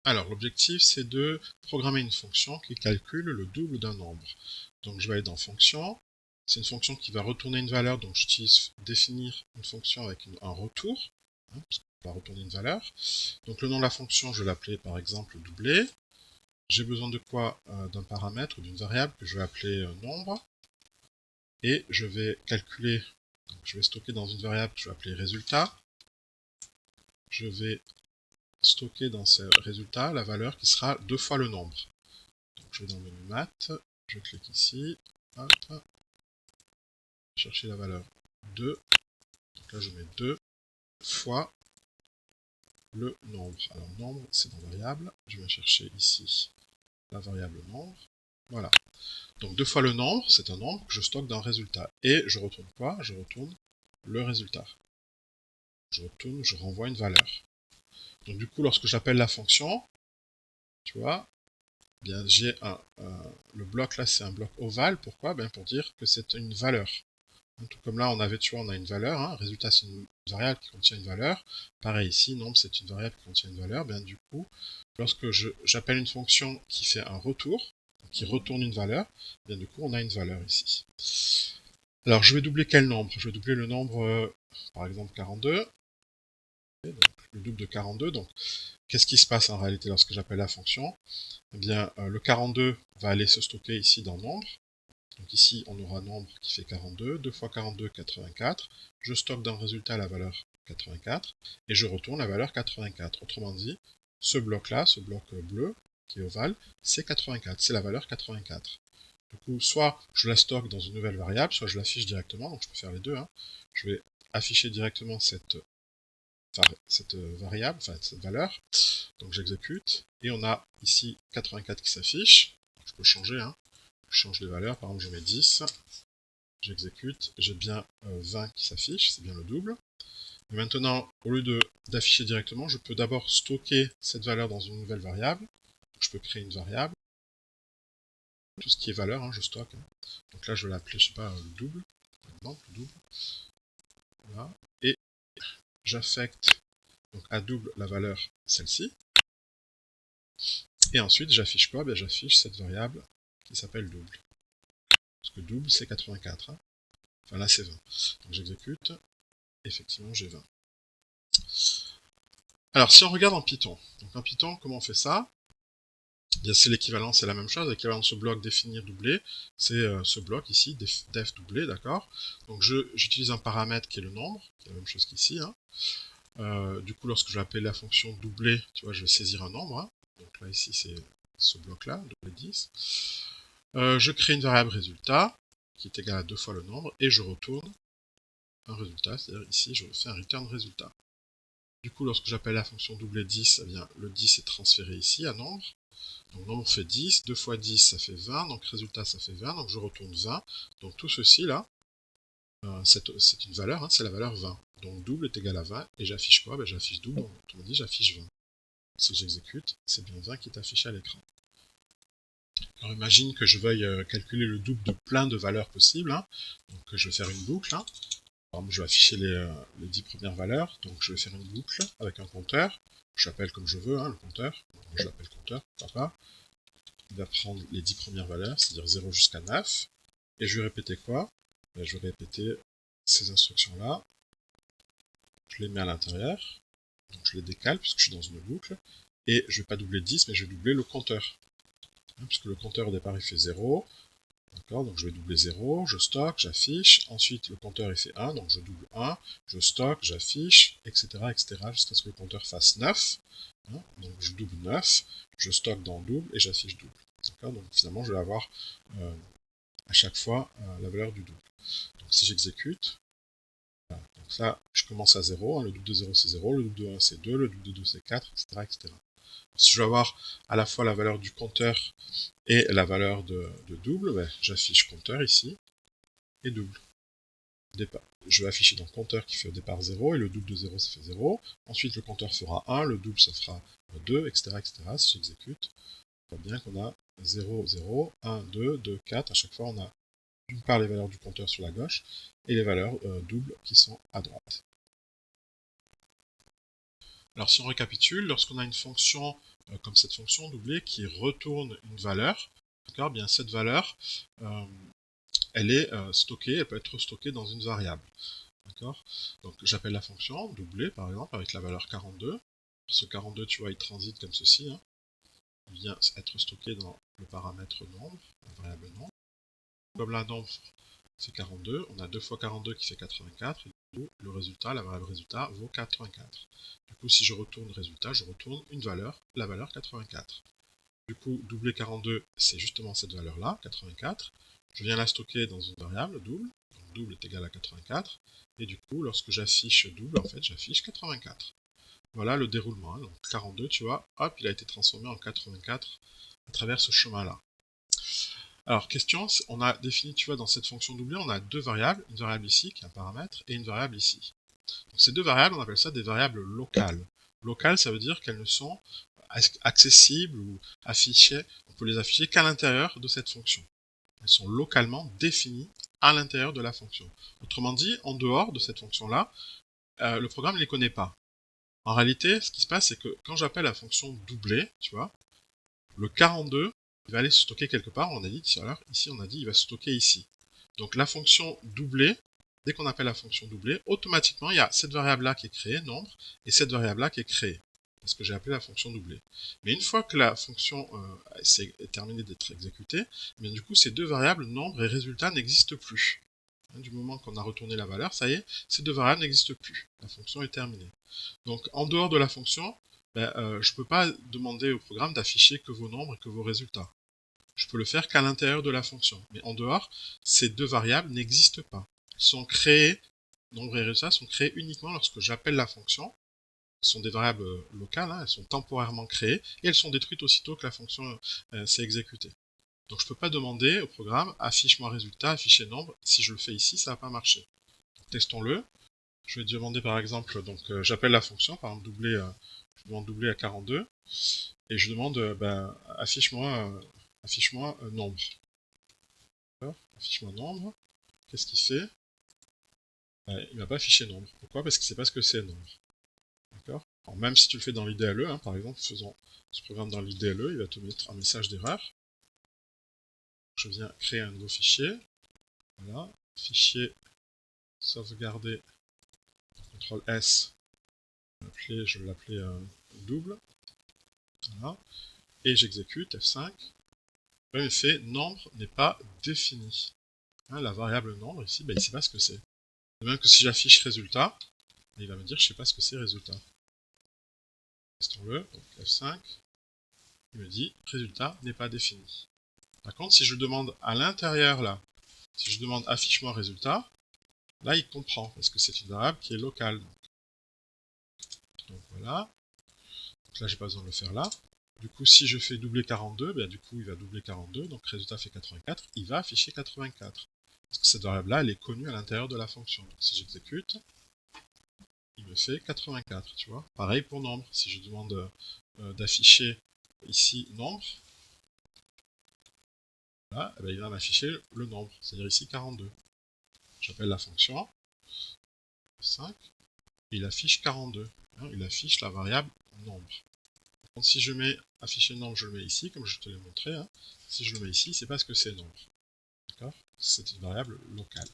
Alors, l'objectif, c'est de programmer une fonction qui calcule le double d'un nombre. Donc, je vais aller dans Fonction. C'est une fonction qui va retourner une valeur, donc j'utilise définir une fonction avec un retour, parce qu'on va retourner une valeur. Donc, le nom de la fonction, je vais l'appeler par exemple doubler. J'ai besoin de quoi? D'un paramètre ou d'une variable que je vais appeler nombre. Et je vais calculer, donc je vais stocker dans une variable que je vais appeler résultat. Je vais stocker dans ce résultat la valeur qui sera 2 fois le nombre. Donc je vais dans le menu maths, je clique ici, hop, chercher la valeur 2. Donc là je mets 2 fois le nombre. Alors nombre c'est dans variable, je vais chercher ici la variable nombre. Voilà. Donc 2 fois le nombre, c'est un nombre que je stocke dans résultat. Et je retourne quoi? Je retourne le résultat. Je renvoie une valeur. Donc du coup, lorsque j'appelle la fonction, tu vois, bien j'ai le bloc là, c'est un bloc ovale. Pourquoi? Ben pour dire que c'est une valeur. Tout comme là, on avait, tu vois, on a une valeur. Résultat, c'est une variable qui contient une valeur. Pareil ici, nombre, c'est une variable qui contient une valeur. Bien du coup, lorsque j'appelle une fonction qui fait un retour, qui retourne une valeur, bien du coup, on a une valeur ici. Alors, je vais doubler quel nombre? Je vais doubler le nombre, par exemple, 42. Donc, le double de 42. Donc, qu'est-ce qui se passe en réalité lorsque j'appelle la fonction? Eh bien, le 42 va aller se stocker ici dans nombre. Donc ici, on aura nombre qui fait 42. 2 fois 42, 84. Je stocke dans le résultat la valeur 84. Et je retourne la valeur 84. Autrement dit, ce bloc-là, ce bloc bleu, qui est ovale, c'est 84. C'est la valeur 84. Du coup, soit je la stocke dans une nouvelle variable, soit je l'affiche directement. Donc je peux faire les deux. Je vais afficher directement cette variable, enfin cette valeur. Donc j'exécute, et on a ici 84 qui s'affiche. Je peux changer, je change les valeurs, par exemple je mets 10, j'exécute, j'ai bien 20 qui s'affiche, c'est bien le double. Et maintenant, au lieu d'afficher directement, je peux d'abord stocker cette valeur dans une nouvelle variable. Donc, je peux créer une variable. Tout ce qui est valeur, je stocke. Donc là, je vais l'appeler, je sais pas, le double, par exemple, le double. Voilà. Et j'affecte donc à double la valeur, celle-ci. Et ensuite, j'affiche quoi? J'affiche cette variable qui s'appelle double. Parce que double, c'est 84. Enfin, là, c'est 20. Donc, j'exécute. Effectivement, j'ai 20. Alors, si on regarde en Python, donc en Python, comment on fait ça? Bien, c'est l'équivalent, c'est la même chose. L'équivalent de ce bloc définir doubler, c'est ce bloc ici, def doubler, d'accord? Donc, j'utilise un paramètre qui est le nombre, qui est la même chose qu'ici. Du coup, lorsque je vais appeler la fonction doubler, tu vois, je vais saisir un nombre. Donc là, ici, c'est ce bloc-là, doubler 10. Je crée une variable résultat, qui est égale à 2 fois le nombre, et je retourne un résultat, c'est-à-dire ici, je fais un return résultat. Du coup, lorsque j'appelle la fonction doubler 10, eh bien, le 10 est transféré ici à nombre. Donc nombre fait 10, 2 fois 10, ça fait 20, donc résultat, ça fait 20, donc je retourne 20. Donc tout ceci, là, c'est une valeur, c'est la valeur 20. Donc double est égal à 20, et j'affiche quoi? J'affiche double, donc on dit j'affiche 20. Si j'exécute, c'est bien 20 qui est affiché à l'écran. Alors imagine que je veuille calculer le double de plein de valeurs possibles. Donc je vais faire une boucle. Par exemple, je vais afficher les 10 premières valeurs. Donc je vais faire une boucle avec un compteur. Je l'appelle comme je veux, le compteur. Donc, je l'appelle compteur, pourquoi pas. Il va prendre les 10 premières valeurs, c'est-à-dire 0 jusqu'à 9. Et je vais répéter quoi? Je vais répéter ces instructions-là. Je les mets à l'intérieur. Donc je les décale puisque je suis dans une boucle. Et je ne vais pas doubler 10, mais je vais doubler le compteur. Puisque le compteur au départ il fait 0. D'accord, donc je vais doubler 0, je stocke, j'affiche. Ensuite, le compteur il fait 1, donc je double 1, je stocke, j'affiche, etc. jusqu'à ce que le compteur fasse 9. Donc je double 9, je stocke dans double et j'affiche double. D'accord, donc finalement, je vais avoir à chaque fois la valeur du double. Donc si j'exécute, voilà. Donc là, je commence à 0, le double de 0 c'est 0, le double de 1 c'est 2, le double de 2 c'est 4, etc. Si je veux avoir à la fois la valeur du compteur et la valeur de double, j'affiche compteur ici, et double. Je vais afficher donc compteur qui fait au départ 0, et le double de 0 ça fait 0. Ensuite le compteur fera 1, le double ça fera 2, etc. Si j'exécute, on voit bien qu'on a 0, 0, 1, 2, 2, 4. À chaque fois on a d'une part les valeurs du compteur sur la gauche, et les valeurs doubles qui sont à droite. Alors si on récapitule, lorsqu'on a une fonction comme cette fonction doublée qui retourne une valeur. D'accord, bien cette valeur, elle est stockée, elle peut être stockée dans une variable. D'accord, donc j'appelle la fonction doublée par exemple avec la valeur 42. Ce 42, tu vois, il transite comme ceci. Hein. Il vient être stocké dans le paramètre nombre, la variable nombre. Comme la nombre c'est 42, on a 2 fois 42 qui fait 84, et du coup, le résultat, la variable résultat, vaut 84. Du coup, si je retourne résultat, je retourne une valeur, la valeur 84. Du coup, doubler 42, c'est justement cette valeur-là, 84. Je viens la stocker dans une variable, double, donc double est égal à 84, et du coup, lorsque j'affiche double, en fait, j'affiche 84. Voilà le déroulement, hein. Donc 42, tu vois, hop, il a été transformé en 84 à travers ce chemin-là. Alors, question, on a défini, tu vois, dans cette fonction doublée, on a deux variables, une variable ici, qui est un paramètre, et une variable ici. Donc, ces deux variables, on appelle ça des variables locales. Locales, ça veut dire qu'elles ne sont accessibles ou affichées, on peut les afficher qu'à l'intérieur de cette fonction. Elles sont localement définies à l'intérieur de la fonction. Autrement dit, en dehors de cette fonction-là, le programme ne les connaît pas. En réalité, ce qui se passe, c'est que quand j'appelle la fonction doublée, tu vois, le 42, il va aller se stocker quelque part, on a dit tout à l'heure, ici on a dit il va se stocker ici. Donc la fonction doublée, dès qu'on appelle la fonction doublée, automatiquement il y a cette variable-là qui est créée, nombre, et cette variable-là qui est créée, parce que j'ai appelé la fonction doublée. Mais une fois que la fonction est terminée d'être exécutée, bien du coup ces deux variables, nombre et résultat, n'existent plus. Du moment qu'on a retourné la valeur, ça y est, ces deux variables n'existent plus. La fonction est terminée. Donc en dehors de la fonction, je ne peux pas demander au programme d'afficher que vos nombres et que vos résultats. Je peux le faire qu'à l'intérieur de la fonction. Mais en dehors, ces deux variables n'existent pas. Elles sont créées, nombre et résultat sont créés uniquement lorsque j'appelle la fonction. Ce sont des variables locales, hein, elles sont temporairement créées, et elles sont détruites aussitôt que la fonction s'est exécutée. Donc je ne peux pas demander au programme affiche-moi résultat, afficher nombre. Si je le fais ici, ça ne va pas marcher. Testons-le. Je vais demander par exemple, donc j'appelle la fonction, par exemple doubler, je demande doubler à 42, et je demande affiche-moi nombre. Affiche-moi nombre. Qu'est-ce qu'il fait? Il ne va pas afficher nombre. Pourquoi? Parce qu'il ne sait pas ce que c'est nombre. D'accord? Même si tu le fais dans l'IDLE, hein, par exemple, faisons ce programme dans l'IDLE, il va te mettre un message d'erreur. Je viens créer un nouveau fichier. Voilà, fichier sauvegarder, CTRL S, je vais l'appeler double. Voilà. Et j'exécute F5. Le même effet, nombre n'est pas défini. Hein, la variable nombre ici, il ne sait pas ce que c'est. De même que si j'affiche résultat, il va me dire je ne sais pas ce que c'est résultat. Testons-le, donc F5, il me dit résultat n'est pas défini. Par contre, si je demande à l'intérieur là, si je demande affiche-moi résultat, là il comprend, parce que c'est une variable qui est locale. Donc voilà. Donc là j'ai pas besoin de le faire là. Du coup, si je fais doubler 42, du coup il va doubler 42, donc résultat fait 84, il va afficher 84. Parce que cette variable-là, elle est connue à l'intérieur de la fonction. Donc si j'exécute, il me fait 84, tu vois. Pareil pour nombre. Si je demande d'afficher ici nombre, là, il va m'afficher le nombre, c'est-à-dire ici 42. J'appelle la fonction 5, et il affiche 42. Hein, il affiche la variable nombre. Donc si je mets afficher nombre, je le mets ici, comme je te l'ai montré. Hein. Si je le mets ici, c'est parce que c'est nombre. D'accord? C'est une variable locale.